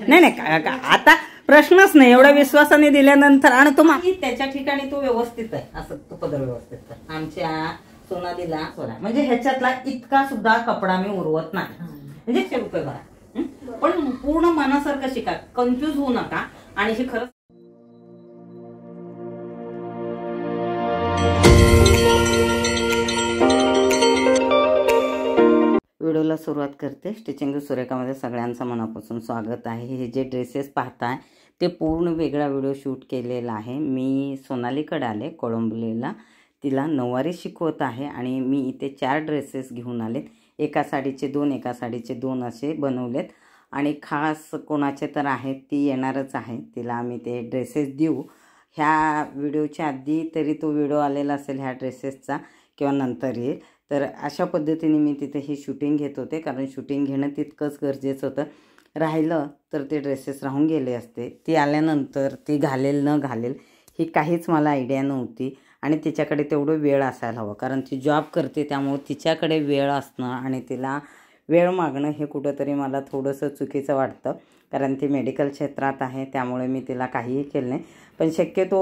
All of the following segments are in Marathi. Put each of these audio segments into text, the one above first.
नाही नाही आता प्रश्नच नाही, एवढ्या विश्वासाने दिल्यानंतर. आणि तो त्याच्या ठिकाणी तो व्यवस्थित आहे असं, तो पदर व्यवस्थित कर. आमच्या सोनालीला सोना म्हणजे ह्याच्यातला इतका सुद्धा कपडा मी उरवत नाही, म्हणजे 100 रुपये भरा, पण पूर्ण मनासारखं शिका, कन्फ्युज होऊ नका. आणि हे खरंच व्हिडिओला सुरुवात करते. स्टिचिंग सुरेखामध्ये सगळ्यांचं मनापासून स्वागत आहे. हे जे ड्रेसेस पाहताय ते पूर्ण वेगळा व्हिडिओ शूट केलेला आहे. मी सोनालीकडे आले कोळंबलेला, तिला नऊवारी शिकवत आहे आणि मी इथे 4 ड्रेसेस घेऊन आलेत. एका साडीचे 2 एका साडीचे 2 असे बनवलेत. आणि खास कोणाचे तर आहेत ती येणारच आहे, तिला आम्ही ते ड्रेसेस देऊ. ह्या व्हिडिओच्या आधी तरी तो व्हिडिओ आलेला असेल ह्या ड्रेसेसचा किंवा नंतर येईल. तर अशा पद्धतीने मी तिथे ही शूटिंग घेत होते, कारण शूटिंग घेणं तितकंच गरजेचं होतं. राहिलं तर ते ड्रेसेस राहून गेले असते. ती आल्यानंतर ती घालेल न घालेल ही काहीच मला आयडिया नव्हती. आणि तिच्याकडे तेवढं वेळ असायला हवं, कारण ती जॉब करते, त्यामुळे तिच्याकडे वेळ असणं आणि तिला वेळ मागणं हे कुठंतरी मला थोडंसं चुकीचं वाटतं, कारण ती मेडिकल क्षेत्रात आहे. त्यामुळे मी तिला काहीही केलं नाही. पण शक्यतो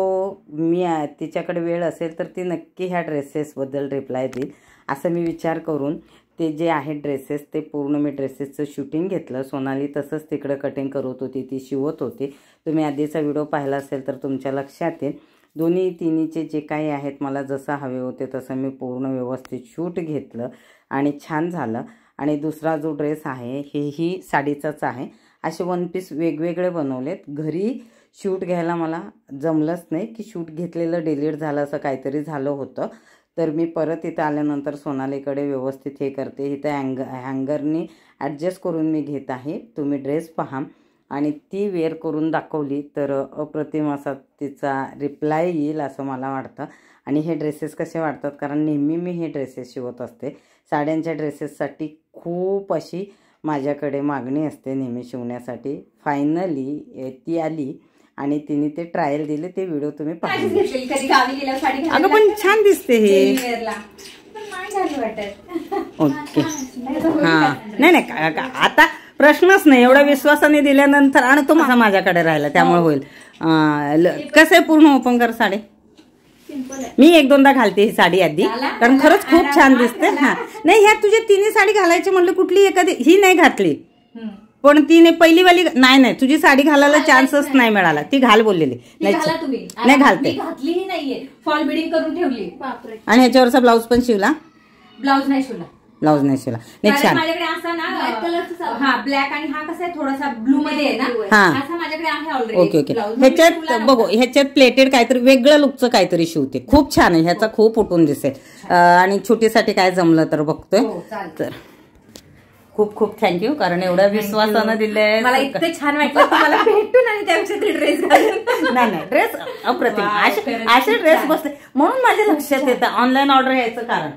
मी तिच्याकडे वेळ असेल तर ती नक्की ह्या ड्रेसेसबद्दल रिप्लाय देईल असं मी विचार करून ते जे आहेत ड्रेसेस ते पूर्ण मी ड्रेसेसचं शूटिंग घेतलं. सोनाली तसंच तिकडं कटिंग करत होती, ती शिवत होती. तुम्ही आधीचा व्हिडिओ पाहिला असेल तर तुमच्या लक्षात येईल. दोन्ही तिन्हीचे जे काही आहेत मला जसं हवे होते तसं मी पूर्ण व्यवस्थित शूट घेतलं आणि छान झालं. आणि दुसरा जो ड्रेस आहे हेही साडीचाच आहे. असे 1 पीस वेगवेगळे बनवलेत. घरी शूट घ्यायला मला जमलंच नाही, की शूट घेतलेलं डिलीट झालं असं काहीतरी झालं होतं. तर मी परत इथं आल्यानंतर सोनालीकडे व्यवस्थित हे करते. इथं हँगरनी ॲडजस्ट करून मी घेत आहे. तुम्ही ड्रेस पहा आणि ती वेअर करून दाखवली तर अप्रतिम असा तिचा रिप्लाय येईल असं मला वाटतं. आणि हे ड्रेसेस कसे वाटतात, कारण नेहमी मी हे ड्रेसेस शिवत असते. साड्यांच्या ड्रेसेससाठी खूप अशी माझ्याकडे मागणी असते नेहमी शिवण्यासाठी. फायनली ती आली आणि तिने ते ट्रायल दिले, ते व्हिडिओ तुम्ही पाहा. अगं पण छान दिसते हे. ओके हां नाही नाही आता प्रश्नच नाही, एवढ्या विश्वासाने दिल्यानंतर. आणि तो माझ्याकडे राहिला त्यामुळे होईल. कसं आहे पूर्ण ओपन कर साडी. मी 1-2दा घालते ही साडी आधी, कारण खरंच खूप छान दिसते. हा नाही ह्या तुझे तिन्ही साडी घालायची म्हणलं, कुठली एखादी ही नाही घातली, पण तिने पहिलीवाली नाही तुझी साडी घालायला चान्सच नाही मिळाला. ती घाल बोललेली नाही घालते, घातलीही नाहीये, फॉल बिडिंग करून ठेवली. आणि ह्याच्यावरचा ब्लाऊज पण शिवला. ब्लाऊज नाही शिवला. नाही छान. माझ्याकडे असा ना ब्लॅक कलरचा, हा ब्लॅक आणि हा कसा आहे थोडासा ब्लू मध्ये आहे ना, असा माझ्याकडे आहे ऑलरेडी. ओके ह्याच्यात बघू, ह्याच्यात प्लेटेड काहीतरी वेगळं लुकचं काहीतरी शिवते. खूप छान आहे, ह्याचा खूप उठून दिसेल. आणि छोटीसाठी काय जमलं तर बघतोय. तर खूप खूप थँक्यू, कारण एवढ्या विश्वासानं दिलंय. मला इतकं छान वाटलं तुम्हाला भेटून आणि त्यापेक्षा ड्रेस घालून. नाही ड्रेस अप्रतिम, असे ड्रेस बसले म्हणून माझ्या लक्षात येतं ऑनलाईन ऑर्डर यायचं कारण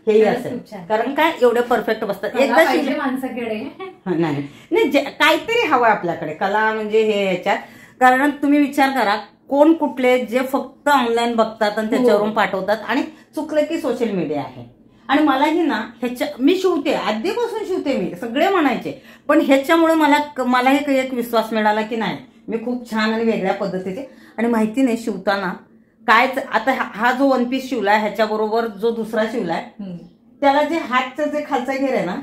हेही असेल. कारण काय एवढे परफेक्ट बसतात एकदा माणसाकडे. नाही काहीतरी हवं आपल्याकडे कला म्हणजे हे ह्याच्यात. कारण तुम्ही विचार करा, कोण कुठले जे फक्त ऑनलाईन बघतात आणि त्याच्यावरून पाठवतात, आणि चुकलं की सोशल मीडिया आहे. आणि मलाही ना ह्याच्या मी शिवते, आधीपासून शिवते मी, सगळे म्हणायचे. पण ह्याच्यामुळे मलाही एक विश्वास मिळाला की नाही मी खूप छान आणि वेगळ्या पद्धतीचे. आणि माहिती नाही शिवताना कायच, आता हा जो 1 पीस शिवलाय ह्याच्याबरोबर जो दुसरा शिवलाय त्याला जे हातचं जे खालचा घेर आहे ना,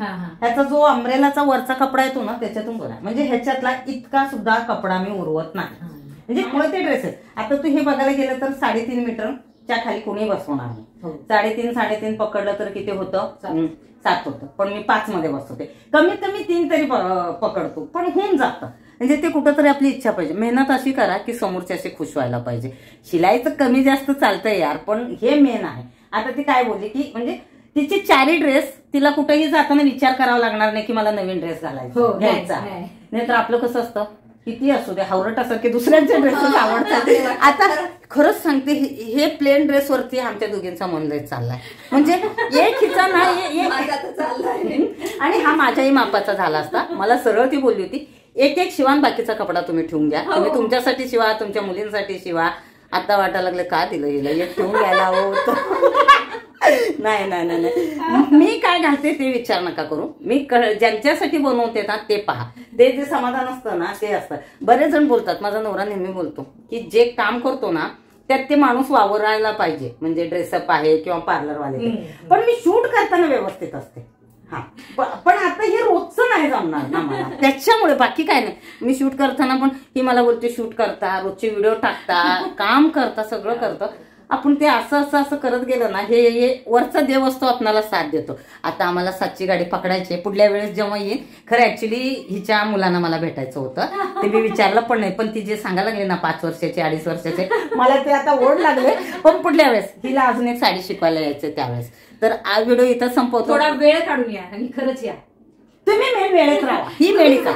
ह्याचा जो अम्ब्रेलाचा वरचा कपडा येतो ना त्याच्यातून बघा, म्हणजे ह्याच्यातला इतका सुद्धा कपडा मी उरवत नाही. म्हणजे मुळे ते ड्रेसेस आता तू हे बघायला गेलं तर 3.5 मीटरच्या खाली कोणी बसवणार नाही. 3.5 पकडलं तर किती होतं, 7 होतं. पण मी 5 मध्ये बसवते. कमीत कमी 3 तरी पकडतो, पण होऊन जातं. म्हणजे ते कुठंतरी आपली इच्छा पाहिजे. मेहनत अशी करा की समोरच्याशी खुश व्हायला पाहिजे. शिलाईचं कमी जास्त चालतंय यार, पण हे मेन आहे. आता ती काय बोलली की म्हणजे तिचे 4 ड्रेस तिला कुठेही जाताना विचार करावा लागणार नाही की मला नवीन ड्रेस घ्यायचा. नाही तर आपलं कसं असतं, किती असू दे हावरट असं की दुसऱ्यांचे ड्रेसेस आवडतात. आता खरंच सांगते, हे प्लेन ड्रेसवरती आमच्या दोघींचा मनलय चाललाय. म्हणजे एक हिचा नाही आणि हा माझ्याही मापाचा झाला असता. मला सरळ ती बोलली होती एक शिवान बाकीचा कपडा तुम्ही ठेवून घ्या, तुम्ही तुमच्यासाठी शिवा, तुमच्या मुलींसाठी शिवा. आता वाटायला लागलं का दिलं हिला एक ठेवून घ्यायला होतं. नाही नाही नाही नाही, मी काय घालते ते विचार नका करू. मी ज्यांच्यासाठी बनवते ना ते पहा. ते जे समाधान असतं ना ते असतं. बरेच जण बोलतात, माझा नवरा नेहमी बोलतो की जे काम करतो ना त्यात ते माणूस वावरायला पाहिजे, म्हणजे ड्रेसअप आहे किंवा पार्लरवाले. पण मी शूट करताना व्यवस्थित असते. हा, पण आता हे रोजचं नाही जमणार ना मला, त्याच्यामुळे बाकी काय नाही. मी शूट करताना पण ही मला बोलते शूट करता, रोजचे व्हिडिओ टाकता, काम करता, सगळं करतं. आपण ते असं असं असं करत गेलं ना, हे वरचा देव असतो आपल्याला साथ देतो. आता आम्हाला 7ची गाडी पकडायची, पुढल्या वेळेस जेव्हा येईल. खरं ऍक्च्युली हिच्या मुलांना मला भेटायचं होतं, ते मी विचारलं पण नाही. पण ती जे सांगायला लागले ना 5 वर्षाचे 2.5 वर्षाचे, मला ते आता ओढ लागले. पण पुढल्या वेळेस हिला अजून एक साडी शिकवायला यायचं त्यावेळेस. तर आज व्हिडिओ इथं संपवतो. थोडा वेळ काढून या आणि खरंच या तुम्ही मेन वेळेत राहा. ही वेळी का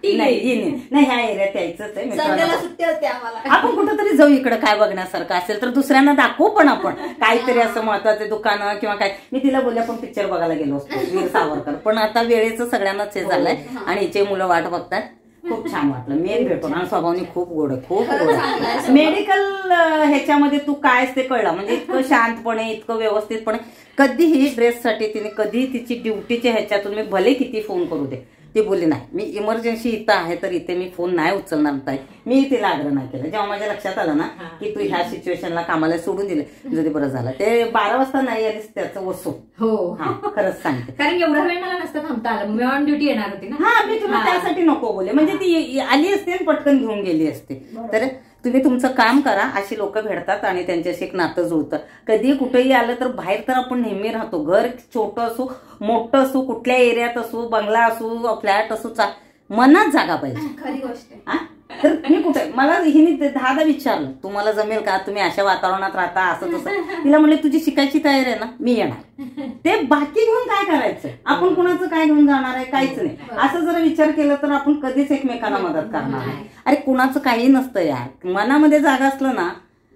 नाही, ह्या एरियात यायचंच आहे. सुट्टी होते आम्हाला. आपण कुठंतरी जाऊ, इकडे काय बघण्यासारखं असेल तर दुसऱ्यांना दाखवू. पण आपण काहीतरी असं महत्वाचं दुकानं किंवा काय. मी तिला बोलले आपण पिक्चर बघायला गेलो असतो वीर सावरकर, पण आता वेळेचं सगळ्यांनाच हे झालंय आणि हिचे मुलं वाट बघतात. खूप छान वाटलं मेन भेटून. आणि स्वभावाने खूप गोड, खूप गोड. मेडिकल ह्याच्यामध्ये तू कायच ते कळलं, म्हणजे इतकं शांतपणे, इतकं व्यवस्थितपणे. कधीही ड्रेससाठी तिने कधी तिची ड्युटीच्या ह्याच्यातून मी भले किती फोन करू दे, ती बोलली नाही मी इमर्जन्सी इथं आहे तर इथे मी फोन नाही उचलणार नाही. मी तिला आग्रह नाही केला. जेव्हा माझ्या लक्षात आलं ना की तू ह्या सिच्युएशनला कामाला सोडून दिले, जरी बरं झालं. ते 12 वाजता नाही आलीस त्याचं वसू. हो, खरंच सांगते. कारण एवढा वेळ मला नसतं थांबता आलं, मी ऑन ड्युटी येणार होती ना. हा, मी तुला त्यासाठी नको बोले, म्हणजे ती आली असते आणि पटकन घेऊन गेली असते. तर तुम्ही तुमचं काम करा. अशी लोक भेटतात आणि त्यांच्याशी एक नातं जुळतं. कधी कुठेही आलं तर बाहेर तर आपण नेहमी राहतो. घर छोटं असो मोठं असो, कुठल्या एरियात असो, बंगला असो, फ्लॅट असो, मनात जागा पाहिजे. खरी गोष्ट आहे. तर मी कुठे, मला हिने 10दा विचारलं तुम्हाला जमेल का, तुम्ही अशा वातावरणात राहता, असं तसं. तिला म्हणले तुझी शिकायची तयारी आहे ना, मी येणार. ते बाकी घेऊन काय करायचं, आपण कुणाचं काय घेऊन जाणार आहे, काहीच नाही. असं जर विचार केला तर आपण कधीच एकमेकांना मदत करणार नाही. अरे कुणाचं काही नसतं यार. मनामध्ये जागा असलं ना,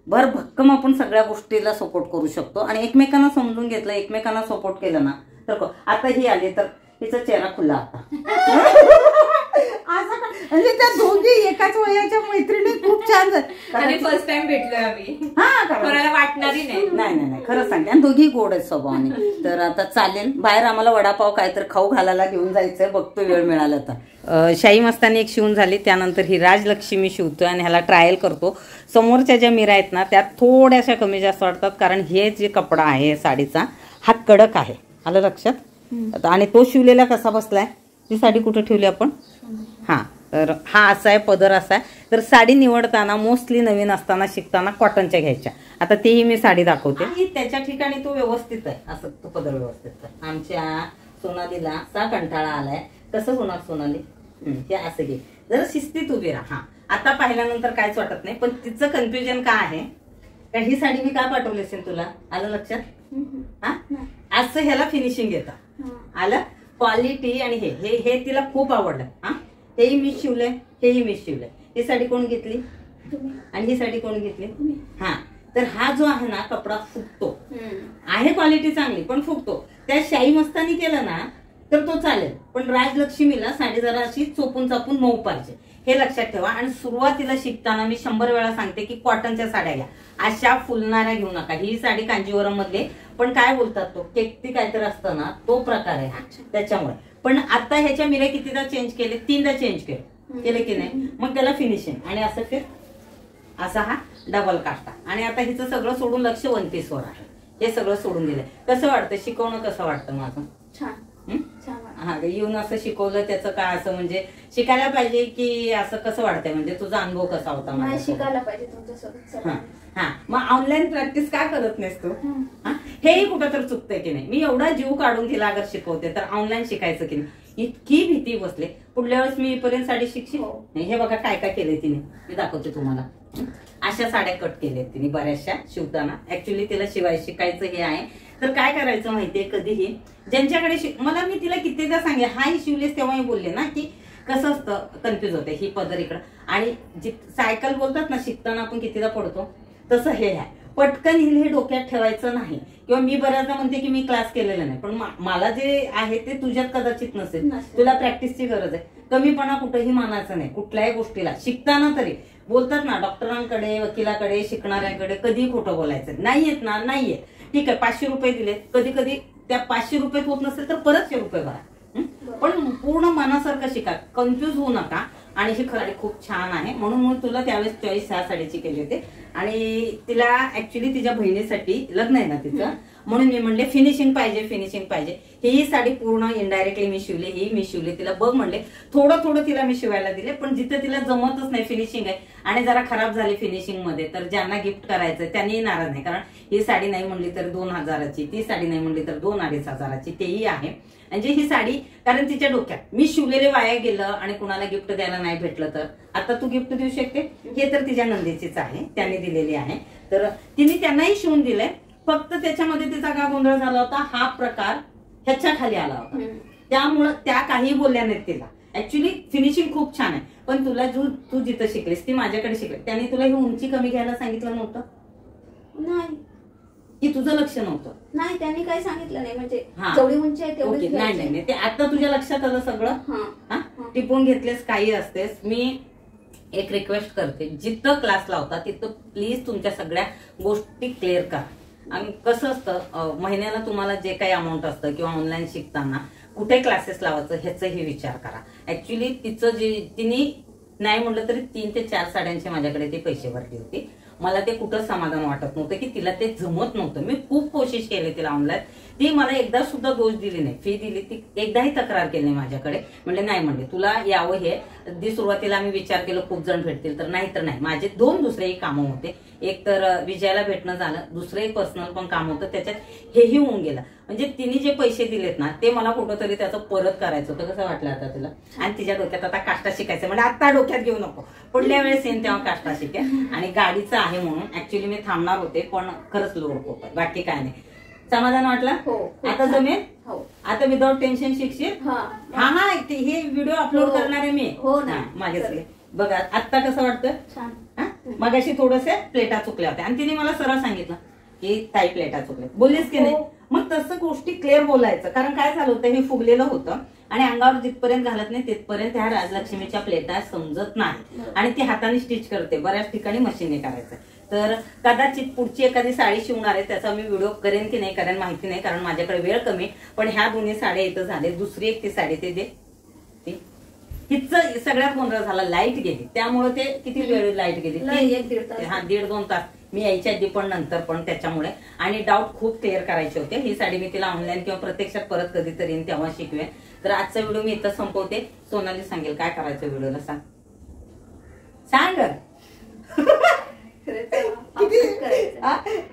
भर भक्कम आपण सगळ्या गोष्टीला सपोर्ट करू शकतो. आणि एकमेकांना समजून घेतलं, एकमेकांना सपोर्ट केलं ना तर. आता ही आली तर हिचा चेहरा खुला आता. म्हणजे त्या दोघी एकाच वयाच्या मैत्रिणी खूप छान आणि फर्स्ट टाइम भेटलोय आम्ही. कोणाला वाटणारी नाही. नाही खरंच सांगते. आणि दोघी गोड आहेत स्वभावाने. तर आता चालेल, बाहेर आम्हाला वडापाव काहीतरी खाऊ घालायला घेऊन जायचंय, बघतो वेळ मिळाला तर. शाही मस्तानी एक शिवून झाली, त्यानंतर ही राजलक्ष्मी शिवतोय आणि ह्याला ट्रायल करतो. समोरच्या ज्या मिरा आहेत ना त्यात थोड्याशा कमी जास्त वाटतात, कारण हे जे कपडा आहे साडीचा हा कडक आहे. आलं लक्षात. आणि तो शिवलेला कसा बसलाय, ती साडी कुठे ठेवली आपण. हा, तर हा असा आहे, पदर असा आहे. तर साडी निवडताना मोस्टली नवीन असताना शिकताना कॉटनच्या घ्यायच्या. आता तेही मी साडी दाखवते. त्याच्या ठिकाणी तो व्यवस्थित आहे, असं तो पदर व्यवस्थित आहे. आमच्या सोनालीला असा कंटाळा आलाय. कसं होणार सोनाली, हे असं घे, जरा शिस्तीत उभी राहा. आता पाहिल्यानंतर काहीच वाटत नाही. पण तिचं कन्फ्युजन काय आहे, कारण ही साडी मी काय पाठवली असेल तुला, आलं लक्षात. हा, असं ह्याला फिनिशिंग येतं, आलं. क्वालिटी आणि हे तिला खूप आवडलं. हा, हेही मी शिवलंय, हेही मी शिवलंय. ही साडी कोण घेतली आणि ही साडी कोण घेतली. हा, तर हा जो आहे ना कपडा फुगतो आहे, क्वालिटी चांगली पण फुगतो. त्या शाही मस्तानी केलं ना तर तो चालेल, पण राजलक्ष्मीला साडी जरा अशी चोपून चापून मऊ पाहिजे, हे लक्षात ठेवा. आणि सुरुवातीला शिकताना मी 100 वेळा सांगते की कॉटनच्या साड्या घ्या, अशा फुलणाऱ्या घेऊ नका. ही साडी कांजीवरम मधले, पण काय बोलतात तो केकती काहीतरी असतं ना, तो प्रकार आहे त्याच्यामुळे. पण आता ह्याच्या मिऱ्या कितीदा चेंज केले, 3दा चेंज केले की नाही. मग त्याला फिनिशिंग आणि असं फिर असा हा डबल काष्टा. आणि आता हिचं सगळं सोडून लक्ष 1 पीसवर आहे. हे सगळं सोडून दिलंय. कसं वाटतं शिकवणं, कसं वाटतं माझं. छान. हा, येऊन असं शिकवलं त्याचं काय, असं म्हणजे शिकायला पाहिजे की असं कसं वाटतंय, म्हणजे तुझा अनुभव कसा होता. शिकायला पाहिजे तुमच्यासोबत. हा, मग ऑनलाईन प्रॅक्टिस का करत नाहीस तू. हेही कुठं तर चुकतंय की नाही. मी एवढा जीव काढून तिला अगर शिकवते तर ऑनलाईन शिकायचं की नाही, इतकी भीती बसले. पुढल्या वेळेस मी पर्यंत साडी शिकशी. हे बघा काय काय केलंय तिने, मी दाखवते तुम्हाला. अशा साड्या कट केल्या तिने बऱ्याचशा शिवताना. ऍक्च्युली तिला शिकायचं हे आहे. तर काय करायचं माहितीये, कधीही ज्यांच्याकडे मला मी तिला कितीदा सांगे, हाही शिवलेस तेव्हाही बोलले ना की कसं असतं, कन्फ्युज होते. ही पदर इकडं आणि सायकल बोलतात ना, शिकताना आपण कितीदा पडतो, तसं हे आहे. पटकन हे डोक्यात ठेवायचं नाही. किंवा मी बऱ्याचदा म्हणते की मी क्लास केलेला नाही, पण मला जे आहे ते तुझ्यात कदाचित नसेल. तुला प्रॅक्टिसची गरज आहे. कमीपणा कुठेही मानायचं नाही कुठल्याही गोष्टीला. शिकताना तरी बोलतात ना डॉक्टरांकडे, वकिलाकडे, शिकणाऱ्यांकडे कधी खोटं बोलायचं नाही येत ना, नाहीये, ठीक आहे 500 रुपये दिले, कधी कधी त्या 500 रुपयात होत नसेल तर परत 100 रुपये भरा, पण पूर्ण मनासारखं शिका, कन्फ्युज होऊ नका. आणि ही साडी खूप छान आहे म्हणून तुला त्यावेळेस चॉईस ह्या साडीची केली होती. आणि तिला ऍक्च्युली तिच्या बहिणीसाठी लग्न आहे ना तिचं, म्हणून मी म्हणले फिनिशिंग पाहिजे, फिनिशिंग पाहिजे. ही साडी पूर्ण इनडायरेक्टली मी शिवली, ही मी शिवली. तिला बघ म्हणले, थोडं थोडं तिला मी शिवायला दिले, पण जिथे तिला जमतच नाही, फिनिशिंग आहे आणि जरा खराब झाली फिनिशिंग मध्ये, तर ज्यांना गिफ्ट करायचं त्यांनी नाराज नाही. कारण ही साडी नाही म्हणली तर 2000ची, ती साडी नाही म्हणली तर 2-2500ची, तेही आहे. म्हणजे ही साडी, कारण तिच्या डोक्यात मी शिवलेले वाया गेलं आणि कुणाला गिफ्ट द्यायला नाही भेटलं तर आता तू गिफ्ट देऊ शकते. हे तर तिच्या नंदेचीच आहे, त्याने दिलेली आहे, तर तिने त्यांनाही शिवून दिलंय. फक्त त्याच्यामध्ये तिचा का गोंधळ झाला होता, हा प्रकार ह्याच्या खाली आला होता, त्यामुळं त्या काही बोलल्या नाहीत तिला. ऍक्च्युली फिनिशिंग खूप छान आहे, पण तुला तू जिथं शिकलीस ती माझ्याकडे शिकली, त्याने तुला ही उंची कमी घ्यायला सांगितलं नव्हतं? नाही, की तुझं लक्ष नव्हतं? नाही, त्यांनी काही सांगितलं नाही. म्हणजे जेवढी उंची आहे तेवढी. नाही नाही, ते आता तुझ्या लक्षात आलं सगळं, टिपून घेतलेस, काही असतेस. मी एक रिक्वेस्ट करते, जिथं क्लास लावता तिथं प्लीज तुमच्या सगळ्या गोष्टी क्लिअर करा. आणि कसं असतं, महिन्याला तुम्हाला जे काही अमाऊंट असतं किंवा ऑनलाईन शिकताना कुठे क्लासेस लावायचं ह्याचाही विचार करा. ऍक्च्युली तिचं जे तिने नाही म्हटलं तरी 3 ते 4 साड्यांचे माझ्याकडे ते पैसे भरले होते. मला ते कुठं समाधान वाटत नव्हतं की तिला ते जमत नव्हतं. मी खूप कोशिश केली तिला ऑनलाईन, ती मला एकदा सुद्धा दोष दिली नाही, फी दिली, ती एकदाही तक्रार केली नाही माझ्याकडे. म्हणले नाही, म्हणले तुला यावं. हे अगदी सुरुवातीला आम्ही विचार केला खूप जण भेटतील तर, नाही तर नाही. माझे 2 दुसरेही कामं होते, एक तर विजयाला भेटणं झालं, दुसरं एक पर्सनल पण काम होतं, त्याच्यात हेही होऊन गेलं. म्हणजे तिने जे पैसे दिलेत ना ते मला कुठंतरी त्याचं परत करायचं होतं. कसं वाटलं आता तुला? आणि तिच्या डोक्यात आता काष्टा शिकायचं, म्हणजे आता डोक्यात घेऊ नको, पुढल्या वेळेस येईन तेव्हा काष्टा शिकेल. आणि गाडीचं आहे म्हणून ऍक्च्युली मी थांबणार होते, पण खरंच लोड खूप आहे, बाकी काय नाही. समाधान वाटलं? आता जमेल? आता विदाउट टेन्शन शिकशील? हा, हे व्हिडिओ अपलोड करणार आहे मी. हो ना, माझ्यासाठी बघा आता कसं वाटतं. मगाशी थोडंसं प्लेटा चुकल्या होत्या आणि तिने मला सरळ सांगितलं की ताई प्लेटा चुकल्या, बोललीस की नाही? मग तसं गोष्टी क्लिअर बोलायचं. कारण काय झालं होतं, हे फुगलेलं होतं आणि अंगावर जिथपर्यंत घालत नाही तिथपर्यंत ह्या राजलक्ष्मीच्या प्लेटा समजत नाही, आणि ती हाताने स्टिच करते, बऱ्याच ठिकाणी मशीनने करायचं. तर कदाचित पुढची एखादी साडी शिवणार आहे, त्याचा मी व्हिडिओ करेन की नाही करेन माहिती नाही, कारण माझ्याकडे वेळ कमी. पण ह्या दोन्ही साड्या इथं झाले. दुसरी एक ती साडी ते दे, हिचं सगळ्यात गोंधळ झाला, लाईट गेली, त्यामुळे ते किती वेळ लाईट गेली, 1-1.5-2 तास. मी यायच्या आधी पण नंतर पण त्याच्यामुळे, आणि डाऊट खूप क्लिअर करायचे होते. ही साडी मी तिला ऑनलाईन किंवा प्रत्यक्षात परत कधीतरी येईन तेव्हा शिकवेन. तर आजचा व्हिडिओ मी इथं संपवते. सोनाली सांगेल काय करायचं व्हिडिओला, सांग.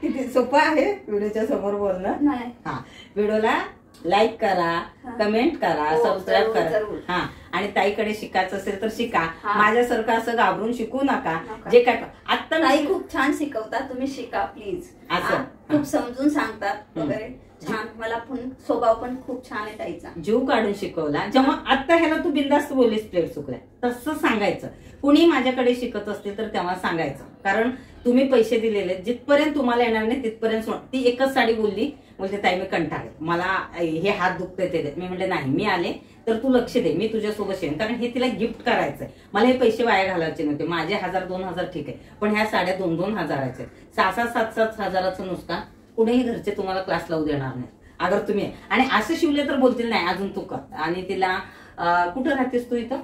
किती सोपं आहे व्हिडिओच्या समोर बोलणं. हा, व्हिडिओला लाईक करा, कमेंट करा, सबस्क्राईब करा. आणि ताईकडे शिकायचं असेल तर शिका, माझ्यासारखं असं घाबरून शिकू नका. जे काय आता ताई खूप छान शिकवतात, तुम्ही शिका प्लीज. असं खूप समजून सांगतात वगैरे, छान. मला पण स्वभाव पण खूप छान आहे ताईचा, जीव काढून शिकवला. जेव्हा आता ह्याला तू बिंदास्त बोललीस प्लेट चुकल्या, तसं सांगायचं. कुणी माझ्याकडे शिकत असतील तर तेव्हा सांगायचं, कारण तुम्ही पैसे दिलेले, जिथपर्यंत तुम्हाला येणार नाही तिथपर्यंत. ती एकच साडी बोलली, बोलते ताई मी कंटाळले, मला हे हात दुखते ते. मी म्हणले नाही, मी आले तर तू लक्ष दे, मी तुझ्यासोबत येईन, कारण हे तिला गिफ्ट करायचंय. मला हे पैसे वाया घालायचे नव्हते. माझे 1000-2000 ठीक आहे, पण ह्या साड्या 2-2 हजाराचे, 6-7 हजाराचं नुसतं कुणीही घरचे तुम्हाला क्लास लावू देणार नाही अगर तुम्ही. आणि असं शिवले तर बोलतील नाही अजून तू कर. आणि तिला कुठं राहतेस तू? इथं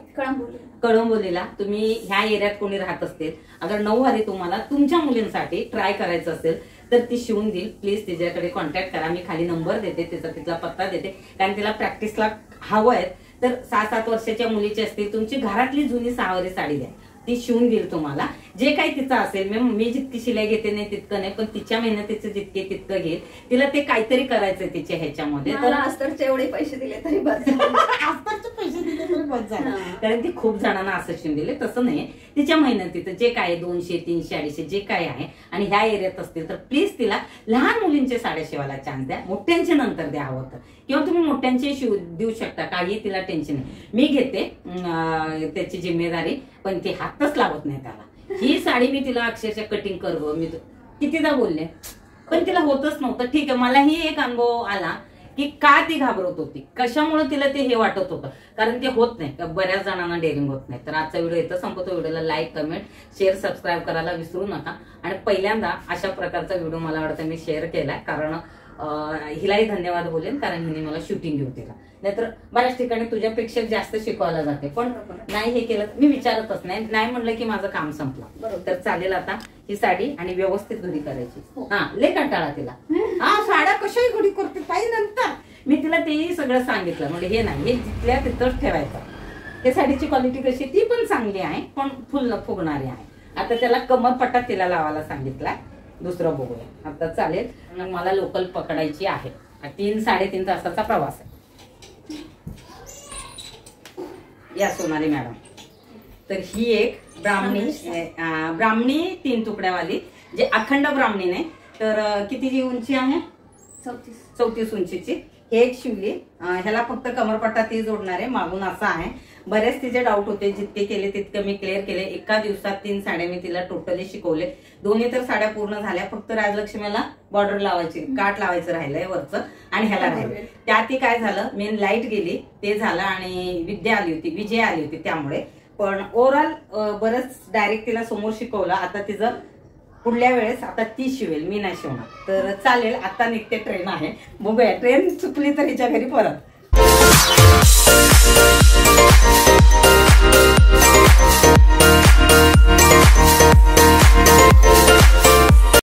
कळंबोलीला. तुम्ही ह्या एरियात कोणी राहत असतील, अगर 9वारी तुम्हाला तुमच्या मुलींसाठी ट्राय करायचं असेल तर ती शिवून देईल. प्लीज तिच्याकडे कॉन्टॅक्ट करा. मी खाली नंबर देते, तिचा पत्ता देते, कारण तिला प्रॅक्टिसला हवं आहे. तर 6-7 वर्षाच्या मुलीची असतील, तुमची घरातली जुनी 6वारी साडी द्या, ती शिवून देईल तुम्हाला. जे काही तिचं असेल, मी जितकी शिलाई घेते नाही तितकं नाही, पण तिच्या मेहनतीचं जितके तितकं घेईल. तिला ते काहीतरी करायचंय तिच्या ह्याच्यामध्ये. तर अस्तरचे एवढे पैसे दिले तरी बस, अस्तरचे पैसे दिले तरी बस झालं, कारण ती खूप जणांना असं शिवून दिले. तसं नाही, तिच्या मेहनतीचं जे काय 200-300-250 जे काय आहे, आणि ह्या एरियात असतील तर प्लीज तिला लहान मुलींचे साड्या शिवायला चान्स द्या. मोठ्यांचे नंतर द्या हवं तर, किंवा तुम्ही मोठ्यांचे शिव देऊ शकता, काही तिला टेन्शन नाही. मी घेते त्याची जिम्मेदारी, पण ती हातच लावत नाही त्याला. ही साडी मी तिला अक्षरशः कटिंग कर, मी कितीदा बोलले, पण तिला होतच नव्हतं. ठीक आहे, मलाही एक अनुभव आला की का ती घाबरत होती, कशामुळे तिला ते हे वाटत होतं, कारण ते होत नाही, बऱ्याच जणांना डेअरिंग होत नाही. तर आजचा व्हिडिओ इथं संपतो. व्हिडिओला लाईक, कमेंट, शेअर, सबस्क्राईब करायला विसरू नका. आणि पहिल्यांदा अशा प्रकारचा व्हिडिओ मला वाटतं मी शेअर केलाय, कारण हिलाही धन्यवाद बोलेन, कारण हिने मला शूटिंग घेऊ दिला. नाहीतर बऱ्याच ठिकाणी तुझ्यापेक्षा जास्त शिकवायला जाते, पण नाही हे केलं मी विचारतच नाही, नाही म्हणलं की माझं काम संपलं. तर चालेल. आता ही साडी आणि व्यवस्थित घडी करायची. हा, लय कंटाळा तिला, हा साड्या कशाही घडी करते पाहिजे. नंतर मी तिला तेही सगळं सांगितलं, म्हणजे हे नाही, हे जिथल्या तिथंच ठेवायचं. हे साडीची क्वालिटी कशी, ती पण चांगली आहे, पण फुल फुगणारी आहे. आता त्याला कमरपट्टा तिला लावायला सांगितलाय, दुसरं बघूया. आता चालेल. मला लोकल पकडायची आहे. 3-3.5 तासाचा प्रवास आहे. या सोनाली मॅडम. तर ही एक ब्राह्मणी 3 तुकड्यावाली, जे अखंड ब्राह्मणी नाही. तर कितीची उंची आहे? 34 उंचीची. हे एक शिवली. ह्याला फक्त कमरपट्टा ती जोडणार आहे, मागून असा आहे. बरेच तिचे डाऊट होते, जितके केले तितके मी क्लिअर केले. एका दिवसात 3 साड्या मी तिला टोटली शिकवले. दोन्ही तर साड्या पूर्ण झाल्या, फक्त राजलक्ष्मीला बॉर्डर लावायची, काठ लावायचं राहिलंय वरचं, आणि ह्याला राहिलं. त्यातही काय झालं, मेन लाईट गेली, ते झालं, आणि विजय आली होती त्यामुळे. पण ओव्हरऑल बरंच डायरेक्ट तिला समोर शिकवलं. आता तिचं पुढल्या वेळेस आता ती शिवेल, मी नाही शिवणार. तर चालेल. आता निघते, ट्रेन आहे, बघूया. ट्रेन चुकली तर हिच्या घरी परत.